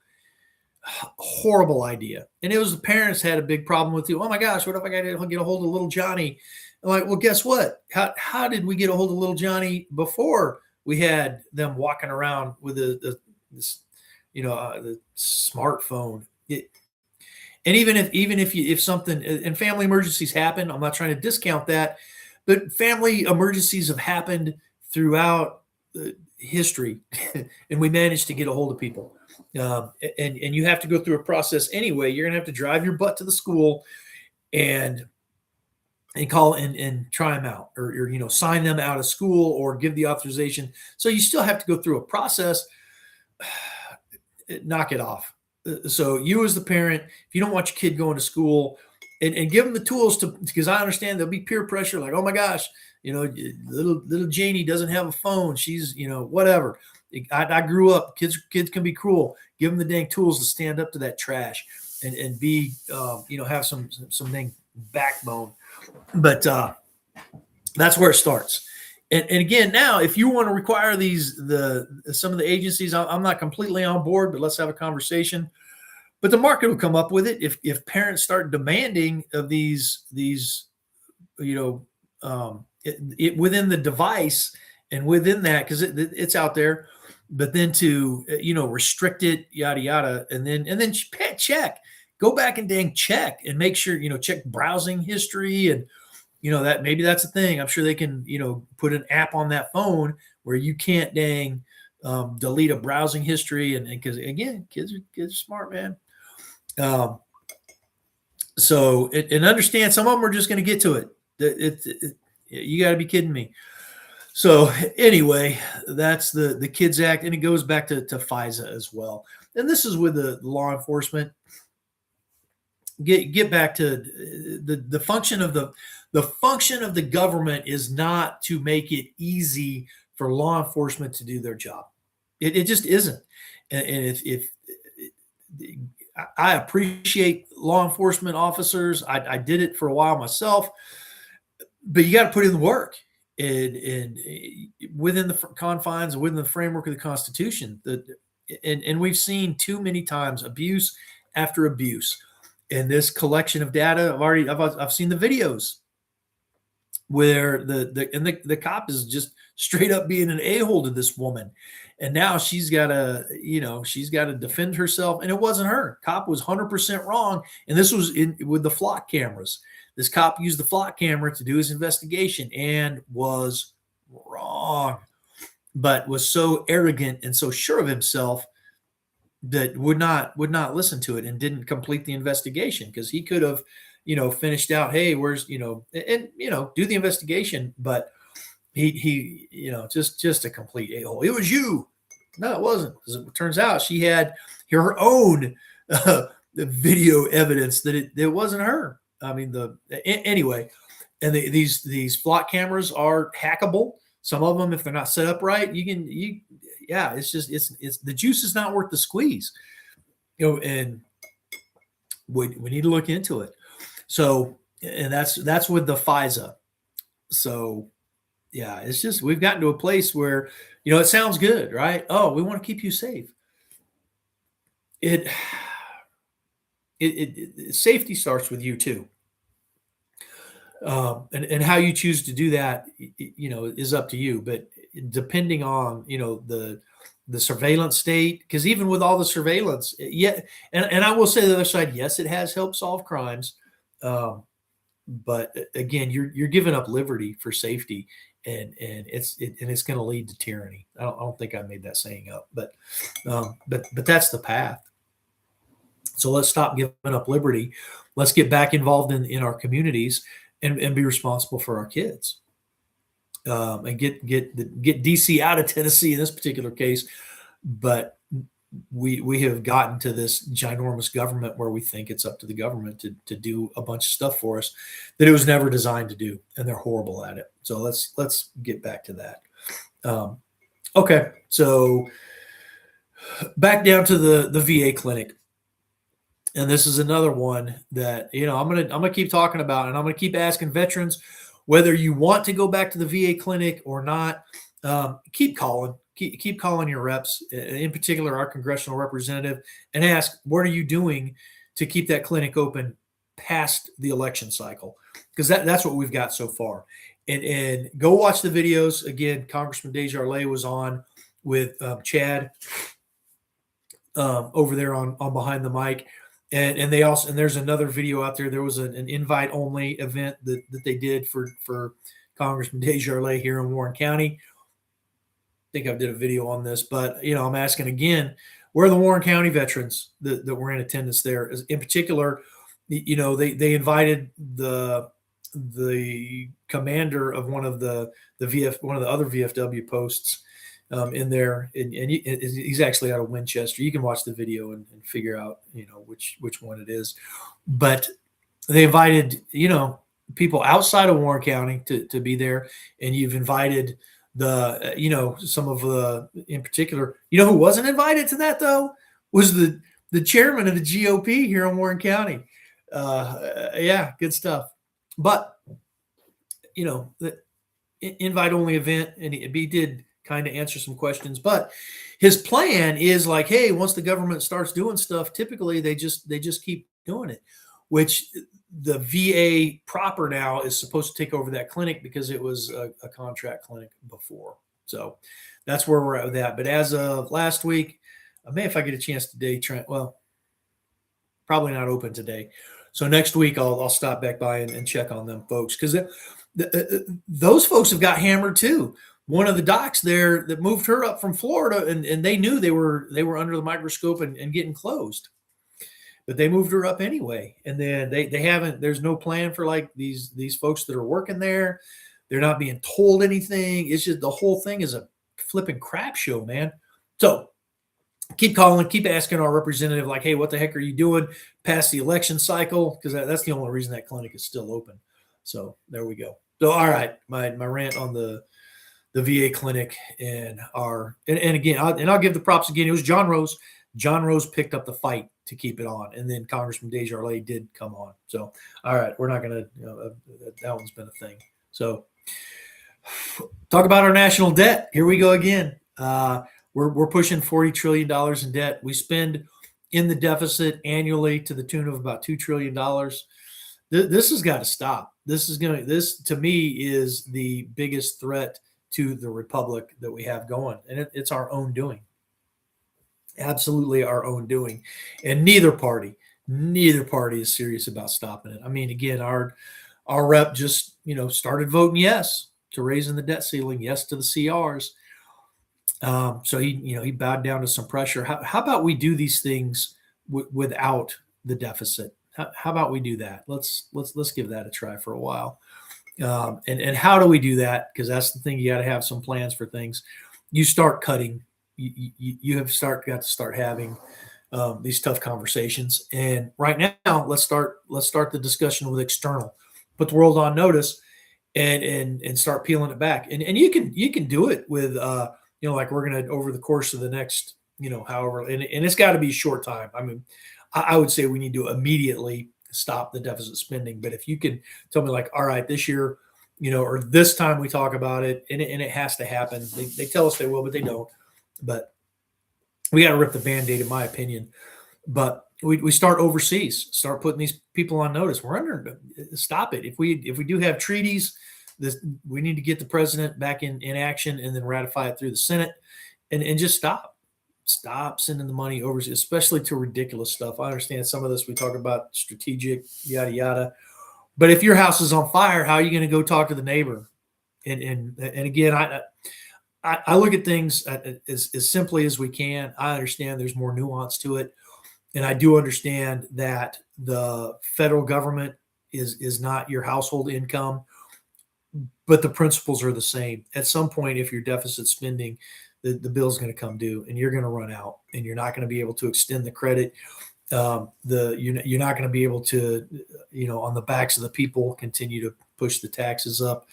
Horrible idea. And it was the parents had a big problem with it. Oh my gosh, what if I got to get a hold of little Johnny? I'm like, well, guess what? How did we get a hold of little Johnny before we had them walking around with the smartphone? And even if something, and family emergencies happen, I'm not trying to discount that, but family emergencies have happened throughout history, and we managed to get a hold of people. And you have to go through a process anyway. You're gonna have to drive your butt to the school and call and try them out, or sign them out of school, or give the authorization. So you still have to go through a process. Knock it off. So you as the parent, if you don't want your kid going to school, and give them the tools because I understand there'll be peer pressure, like, oh my gosh, little Janie doesn't have a phone. She's, whatever. I grew up, kids can be cruel. Give them the dang tools to stand up to that trash and be, have some dang backbone. But that's where it starts. And again, now, if you want to require some of the agencies, I'm not completely on board, but let's have a conversation. But the market will come up with it if parents start demanding of these within the device and within that, because it's out there. But then to restrict it, yada yada, and then check, go back and dang check and make sure check browsing history, and that maybe that's a thing. I'm sure they can put an app on that phone where you can't dang delete a browsing history, and because again, kids are smart, man. So and understand, some of them are just going to get to it. You got to be kidding me. So anyway, that's the Kids Act, and it goes back to FISA as well. And this is with the law enforcement. Get back to the function of the function of the government is not to make it easy for law enforcement to do their job. It just isn't. And if I appreciate law enforcement officers, I did it for a while myself, but you got to put in the work. And within the confines and within the framework of the Constitution, and we've seen too many times abuse after abuse, and this collection of data. I've seen the videos where the cop is just straight up being an a-hole to this woman, and now she's got to defend herself, and it wasn't her. Cop was 100% wrong, and this was with the flock cameras. This cop used the flock camera to do his investigation and was wrong, but was so arrogant and so sure of himself that would not listen to it and didn't complete the investigation, because he could have, finished out, hey, where's, do the investigation, but he just a complete a-hole. It was you. No, it wasn't, because it turns out she had her own video evidence that it wasn't her. I mean, anyway, and these flock cameras are hackable. Some of them, if they're not set up right, it's the juice is not worth the squeeze, and we need to look into it. So and that's with the FISA. So yeah, it's just we've gotten to a place where it sounds good, right? Oh, we want to keep you safe. It, safety starts with you too, and how you choose to do that, is up to you. But depending on the surveillance state, because even with all the surveillance, yeah, and I will say the other side, yes, it has helped solve crimes, but again, you're giving up liberty for safety, and it's going to lead to tyranny. I don't think I made that saying up, but that's the path. So let's stop giving up liberty. Let's get back involved in our communities and be responsible for our kids. And get DC out of Tennessee in this particular case. But we have gotten to this ginormous government where we think it's up to the government to do a bunch of stuff for us that it was never designed to do, and they're horrible at it. So let's get back to that. Okay, so back down to the VA clinic. And this is another one that I'm gonna keep talking about, and I'm gonna keep asking veterans whether you want to go back to the VA clinic or not. Keep calling your reps, in particular our congressional representative, and ask, what are you doing to keep that clinic open past the election cycle? Because that's what we've got so far. And go watch the videos again. Congressman Desjardins was on with Chad over there on Behind the Mic. And they also, and there's another video out there. There was an invite only event that they did for Congressman Desjardins here in Warren County. I think I did a video on this, but I'm asking again, where are the Warren County veterans that were in attendance there? In particular, they invited the commander of one of the other VFW posts in there, and he's actually out of Winchester. You can watch the video and figure out which one it is. But they invited people outside of Warren County to be there, and you've invited some of the, in particular, who wasn't invited to that though was the chairman of the GOP here in Warren County. Yeah, good stuff. But the invite only event, and he did kind of answer some questions, but his plan is like, hey, once the government starts doing stuff, typically they just keep doing it, which the VA proper now is supposed to take over that clinic because it was a contract clinic before. So that's where we're at with that. But as of last week, I may, if I get a chance today, probably not open today. So next week I'll stop back by and check on them folks, because those folks have got hammered too. One of the docs there that moved her up from Florida, and they knew they were under the microscope and getting closed, but they moved her up anyway. And then they haven't. There's no plan for like these folks that are working there. They're not being told anything. It's just the whole thing is a flipping crap show, man. So keep calling, keep asking our representative, like, hey, what the heck are you doing past the election cycle? Because that's the only reason that clinic is still open. So there we go. So all right, my rant on the VA clinic and again, I'll give the props again. It was John Rose. John Rose picked up the fight to keep it on, and then Congressman Desjardins did come on. So, all right, we're not going to. That one's been a thing. So, talk about our national debt. Here we go again. We're pushing $40 trillion in debt. We spend in the deficit annually to the tune of about $2 trillion. This has got to stop. This to me is the biggest threat to the republic that we have going, and it's our own doing. Absolutely our own doing. And neither party is serious about stopping it. I mean, again, our rep just started voting yes to raising the debt ceiling, yes to the CRs. So he bowed down to some pressure. How about we do these things without the deficit? How about we do that? Let's give that a try for a while. And how do we do that? Because that's the thing. You got to have some plans for things. You start cutting. You got to start having these tough conversations. And right now, let's start the discussion with external. Put the world on notice, and start peeling it back. And you can do it with like we're gonna, over the course of the next however, and it's got to be a short time. I mean, I would say we need to immediately stop the deficit spending. But if you can tell me, like, all right, this year, or this time we talk about it, and it has to happen. They tell us they will, but they don't. But we got to rip the Band-Aid, in my opinion. But we start overseas, start putting these people on notice. We're under, stop it. If we do have treaties, we need to get the president back in action and then ratify it through the Senate, and just stop sending the money overseas, especially to ridiculous stuff. I understand some of this we talk about strategic, yada yada. But if your house is on fire, how are you going to go talk to the neighbor? And again, I look at things as simply as we can. I understand there's more nuance to it. And I do understand that the federal government is not your household income, but the principles are the same. At some point, if you're deficit spending, the bill's going to come due and you're going to run out and you're not going to be able to extend the credit. You're not going to be able to, on the backs of the people, continue to push the taxes up.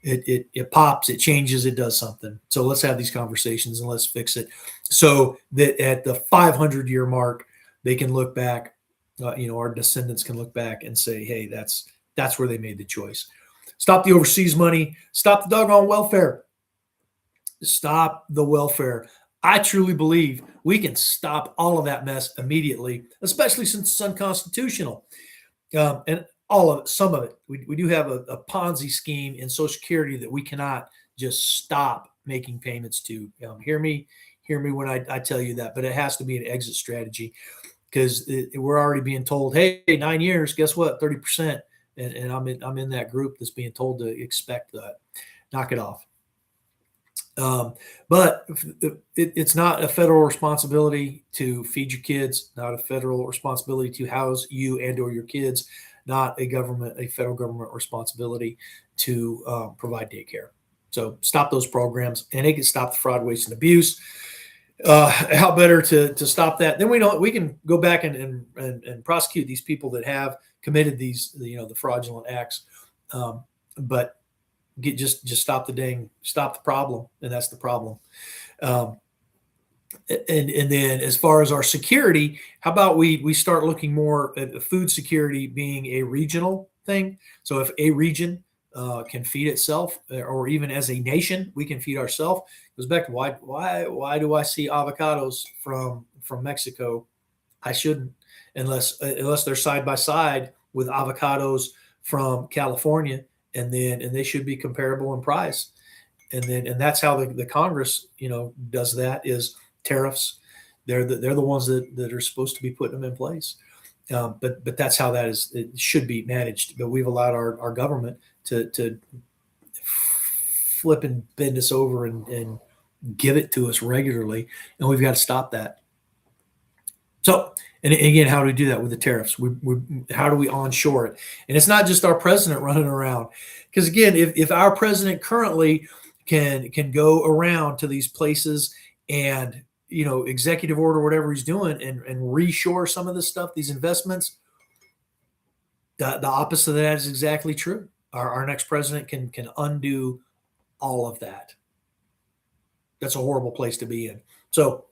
It pops, it changes, it does something. So let's have these conversations and let's fix it so that at the 500-year mark, they can look back, our descendants can look back and say, hey, that's where they made the choice. Stop the overseas money. Stop the doggone welfare. Stop the welfare. I truly believe we can stop all of that mess immediately, especially since it's unconstitutional. And all of it, some of it. We do have a Ponzi scheme in Social Security that we cannot just stop making payments to. Hear me when I tell you that, but it has to be an exit strategy because we're already being told, hey, 9 years, guess what, 30%. And I'm in that group that's being told to expect that. Knock it off. But it's not a federal responsibility to feed your kids, not a federal responsibility to house you and or your kids, not a federal government responsibility to provide daycare. So stop those programs, and they can stop the fraud, waste, and abuse. How better to stop that? Then we can go back and prosecute these people that have committed these, the fraudulent acts. But just stop the problem, and that's the problem. And then as far as our security, how about we start looking more at food security being a regional thing? So if a region can feed itself, or even as a nation, we can feed ourselves. It goes back to why do I see avocados from Mexico? I shouldn't, unless they're side by side with avocados from California, and they should be comparable in price. And that's how the Congress does that, is tariffs. They're the ones that are supposed to be putting them in place. But that's how it should be managed. But we've allowed our government to flip and bend us over and give it to us regularly, and we've got to stop that. So, and again, how do we do that with the tariffs? How do we onshore it? And it's not just our president running around, because again, if our president currently can go around to these places and executive order whatever he's doing and reshore some of this stuff, these investments, the opposite of that is exactly true. Our next president can undo all of that. That's a horrible place to be in. So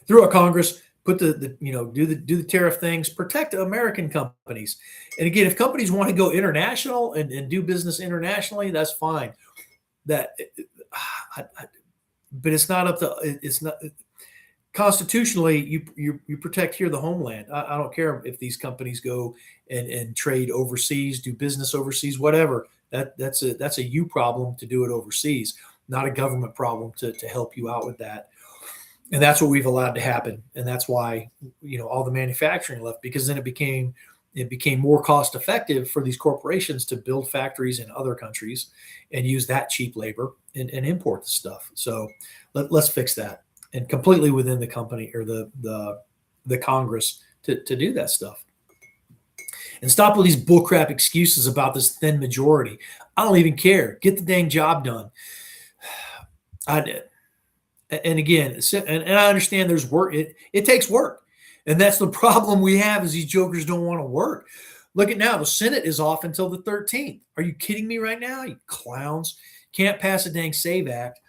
through our Congress, put do the tariff things, protect American companies. And again, if companies want to go international and do business internationally, that's fine. But it's not up to, it's not constitutionally, you protect here the homeland. I don't care if these companies go and trade overseas, do business overseas, whatever. That's a you problem to do it overseas, not a government problem to help you out with that. And that's what we've allowed to happen. And that's why, all the manufacturing left, because then it became more cost effective for these corporations to build factories in other countries and use that cheap labor and import the stuff. So let's fix that, and completely within the company or the Congress to do that stuff. And stop with these bullcrap excuses about this thin majority. I don't even care. Get the dang job done. And again, and I understand there's work. It takes work. And that's the problem we have, is these jokers don't want to work. Look at now, the Senate is off until the 13th. Are you kidding me right now? You clowns. Can't pass a dang SAVE Act.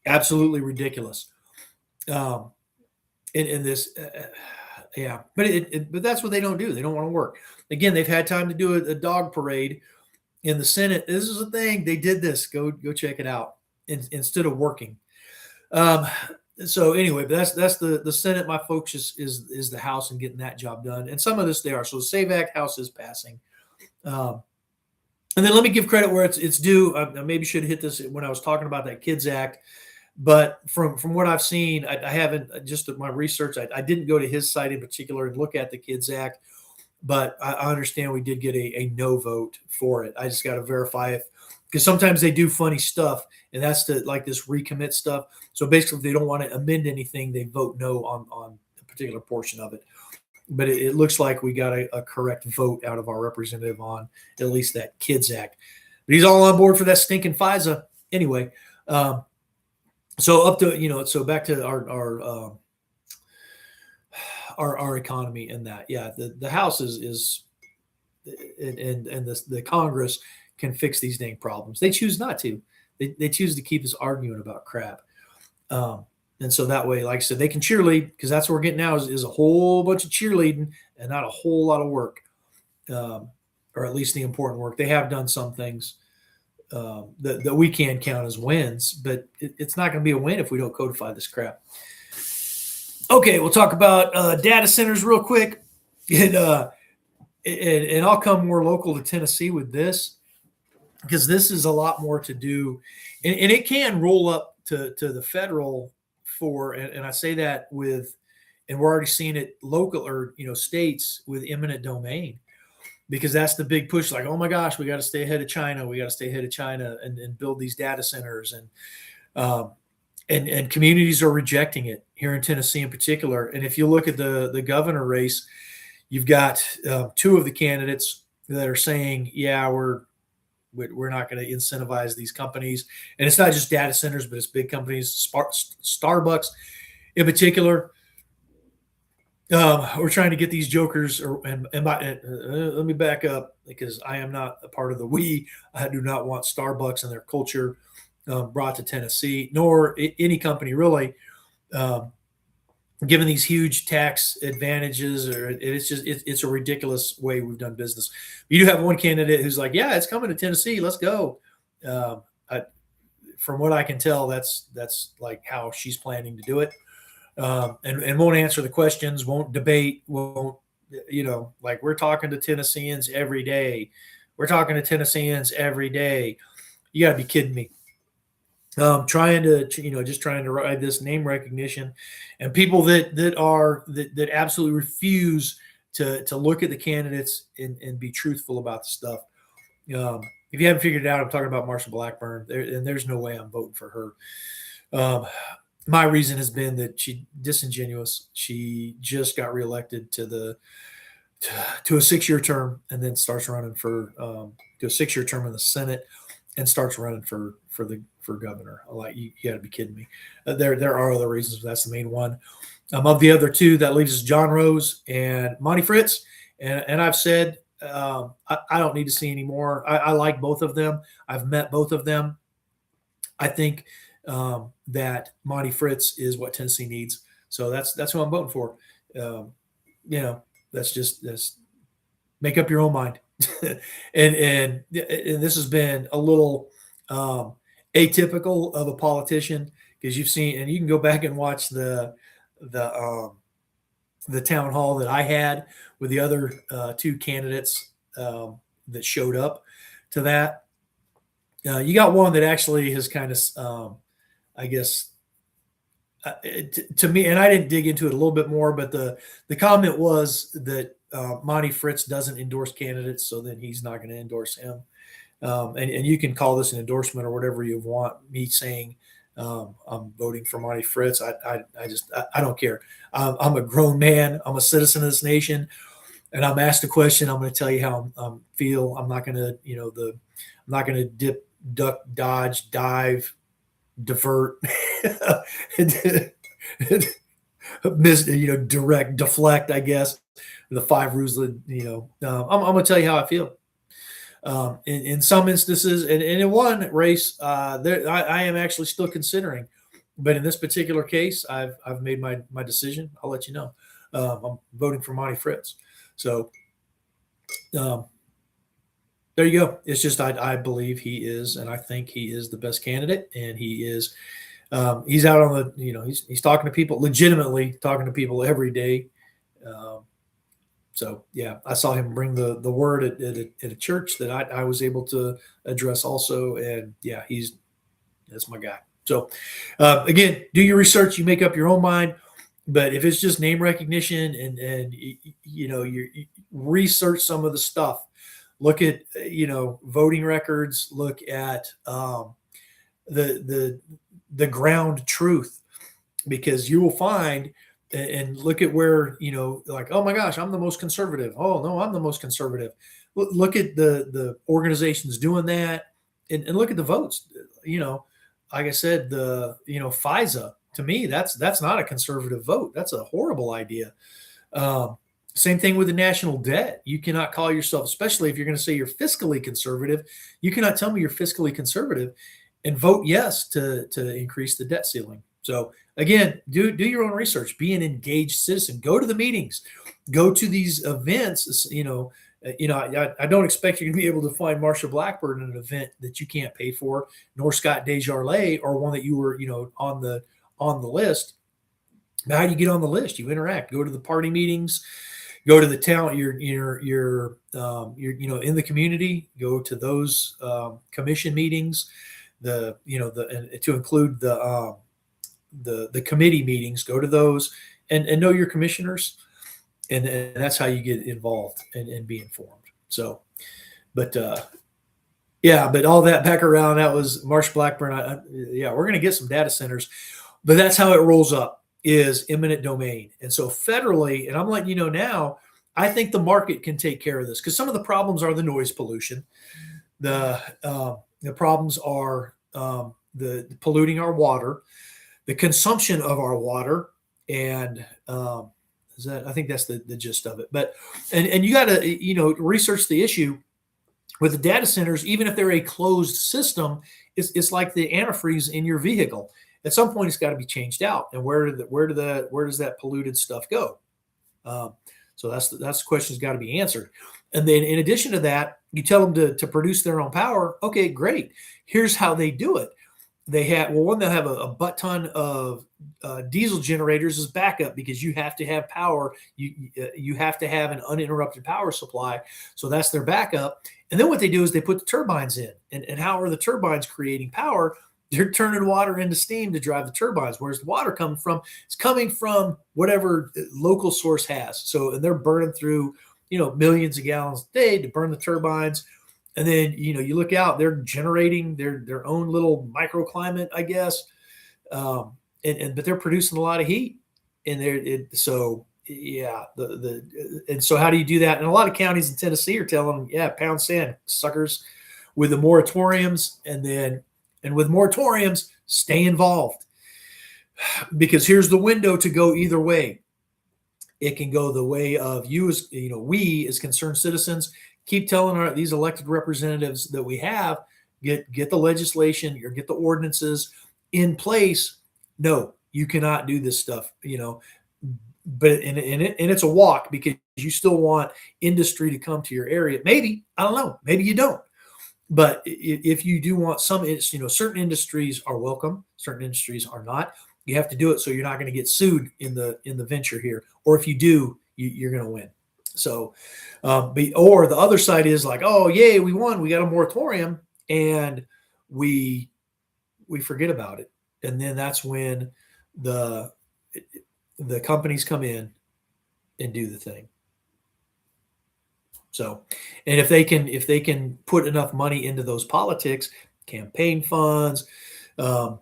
Absolutely ridiculous. In this, Yeah, but that's what they don't do. They don't want to work. Again, they've had time to do a dog parade in the Senate. This is a thing. They did this. Go check it out instead of working. Um, so anyway, that's the Senate. My focus is the House and getting that job done. And some of this they are. So the Save Act House is passing. And then let me give credit where it's due. I maybe should have hit this when I was talking about that Kids Act. But from what I've seen, I haven't just my research. I didn't go to his site in particular and look at the Kids Act, but I understand we did get a no vote for it. I just got to verify if because sometimes they do funny stuff, and that's like this recommit stuff. So basically, if they don't want to amend anything, they vote no on a particular portion of it. But it looks like we got a correct vote out of our representative on at least that Kids Act. But he's all on board for that stinking FISA anyway. So up to so back to our economy and that the House is and the Congress can fix these dang problems. They choose not to. They choose to keep us arguing about crap. And so that way, like I said, they can cheerlead because that's what we're getting now is a whole bunch of cheerleading and not a whole lot of work, or at least the important work. They have done some things that we can count as wins, but it's not going to be a win if we don't codify this crap. Okay, we'll talk about data centers real quick, and I'll come more local to Tennessee with this because this is a lot more to do, and it can roll up to the federal for, and I say that with, and we're already seeing it local or states with eminent domain. Because that's the big push. Like, oh my gosh, we got to stay ahead of China. We got to stay ahead of China and build these data centers. And communities are rejecting it here in Tennessee in particular. And if you look at the governor race, you've got two of the candidates that are saying, yeah, we're not going to incentivize these companies. And it's not just data centers, but it's big companies, Starbucks in particular. We're trying to get these jokers, let me back up because I am not a part of the we. I do not want Starbucks and their culture brought to Tennessee, nor any company really, given these huge tax advantages. Or it's a ridiculous way we've done business. You do have one candidate who's like, yeah, it's coming to Tennessee. Let's go. From what I can tell, that's like how she's planning to do it. And won't answer the questions, won't debate, won't, like we're talking to Tennesseans every day. We're talking to Tennesseans every day. You got to be kidding me. Trying to ride this name recognition, and people that absolutely refuse to look at the candidates and be truthful about the stuff. If you haven't figured it out, I'm talking about Marsha Blackburn, and there's no way I'm voting for her. My reason has been that she's disingenuous. She just got reelected to a 6-year term, and then starts running for to a 6-year term in the Senate, and starts running for governor. Like you got to be kidding me. There are other reasons, but that's the main one. Of the other two, that leaves us John Rose and Monty Fritz. And I've said I don't need to see any more. I like both of them. I've met both of them. I think that Monty Fritz is what Tennessee needs. So that's who I'm voting for. That's make up your own mind. and this has been a little atypical of a politician because you've seen, and you can go back and watch the town hall that I had with the other two candidates that showed up to that. You got one that actually has kind of, I guess, to me, and I didn't dig into it a little bit more, but the comment was that Monty Fritz doesn't endorse candidates, so then he's not going to endorse him. And you can call this an endorsement or whatever you want. Me saying I'm voting for Monty Fritz, I don't care. I'm a grown man. I'm a citizen of this nation, and I'm asked a question. I'm going to tell you how I feel. I'm not going to, I'm not going to dip, duck, dodge, dive, divert, direct, deflect, I guess, the 5 rules that, I'm going to tell you how I feel. In some instances, and in one race, I am actually still considering, but in this particular case, I've made my decision. I'll let you know. I'm voting for Monty Fritz. So um, there you go. It's just I believe he is, and I think he is the best candidate, and he is. He's out on the, he's talking to people, legitimately talking to people every day. Um, so yeah, I saw him bring the word at a church that I was able to address also, and yeah, that's my guy. So again, do your research. You make up your own mind. But if it's just name recognition and you research some of the stuff, look at voting records, look at the the the ground truth, because you will find and look at where like, oh my gosh, I'm the most conservative. Oh no, I'm the most conservative. Look at the organizations doing that, and look at the votes. Like I said, the FISA, to me, that's not a conservative vote. That's a horrible idea. Um, Same thing with the national debt. You cannot call yourself, especially if you're going to say you're fiscally conservative, you cannot tell me you're fiscally conservative and vote yes to increase the debt ceiling. So again, do your own research. Be an engaged citizen. Go to the meetings. Go to these events. I don't expect you to be able to find Marsha Blackburn at an event that you can't pay for, nor Scott Desjardins, or one that you were on the list. Now, how do you get on the list? You interact. Go to the party meetings. Go to the town. You're in the community. Go to those commission meetings. And to include the committee meetings. Go to those and know your commissioners, and that's how you get involved and be informed. So, but but all that back around, that was Marsha Blackburn. We're going to get some data centers, but that's how it rolls up. Is eminent domain. And so federally, and I'm letting you know now, I think the market can take care of this, because some of the problems are the noise pollution. The problems are the polluting our water, the consumption of our water, and I think that's the gist of it. But and you got to research the issue with the data centers. Even if they're a closed system, it's like the antifreeze in your vehicle. At some point, it's got to be changed out. And where does that polluted stuff go? So that's the question's got to be answered. And then in addition to that, you tell them to produce their own power. Okay, great. Here's how they do it. They'll have a butt ton of diesel generators as backup, because you have to have power. You have to have an uninterrupted power supply. So that's their backup. And then what they do is they put the turbines in. And how are the turbines creating power? They're turning water into steam to drive the turbines. Where's the water coming from? It's coming from whatever local source has. So, and they're burning through, millions of gallons a day to burn the turbines. And then, you look out, they're generating their own little microclimate, I guess. But they're producing a lot of heat. And so how do you do that? And a lot of counties in Tennessee are telling them, pound sand, suckers, with the moratoriums. And with moratoriums, stay involved, because here's the window to go either way. It can go the way of we as concerned citizens keep telling these elected representatives that we have, get the legislation or get the ordinances in place. No, you cannot do this stuff, but it's a walk, because you still want industry to come to your area. Maybe, I don't know, maybe you don't. But if you do want some, certain industries are welcome, certain industries are not. You have to do it so you're not going to get sued in the venture here. Or if you do, you're going to win. So, or the other side is like, oh, yay, we won. We got a moratorium, and we forget about it. And then that's when the companies come in and do the thing. So, and if they can put enough money into those politics, campaign funds, $1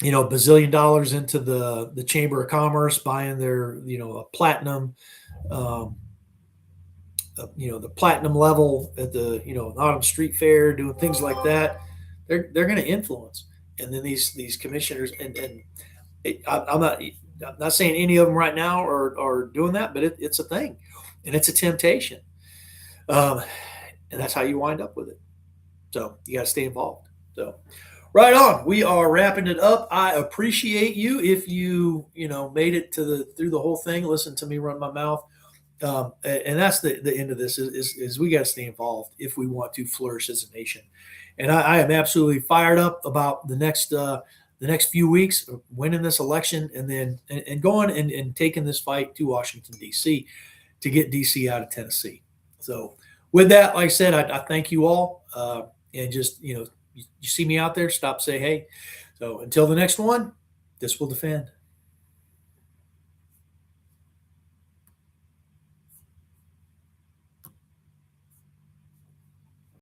bazillion into the Chamber of Commerce, buying their, a platinum, the platinum level at the, Autumn Street Fair, doing things like that, they're going to influence. And then these commissioners, and I'm not saying any of them right now are doing that, but it's a thing, and it's a temptation. And that's how you wind up with it. So you got to stay involved. So, Right on. We are wrapping it up. I appreciate you if you made it to the through the whole thing. Listen to me run my mouth. And that's the end of this is we got to stay involved if we want to flourish as a nation. And I am absolutely fired up about the next few weeks of winning this election and then and going and taking this fight to Washington D.C. to get D.C. out of Tennessee. So with that, like I said, I thank you all and just you see me out there, stop, say hey. So until the next one, this will defend.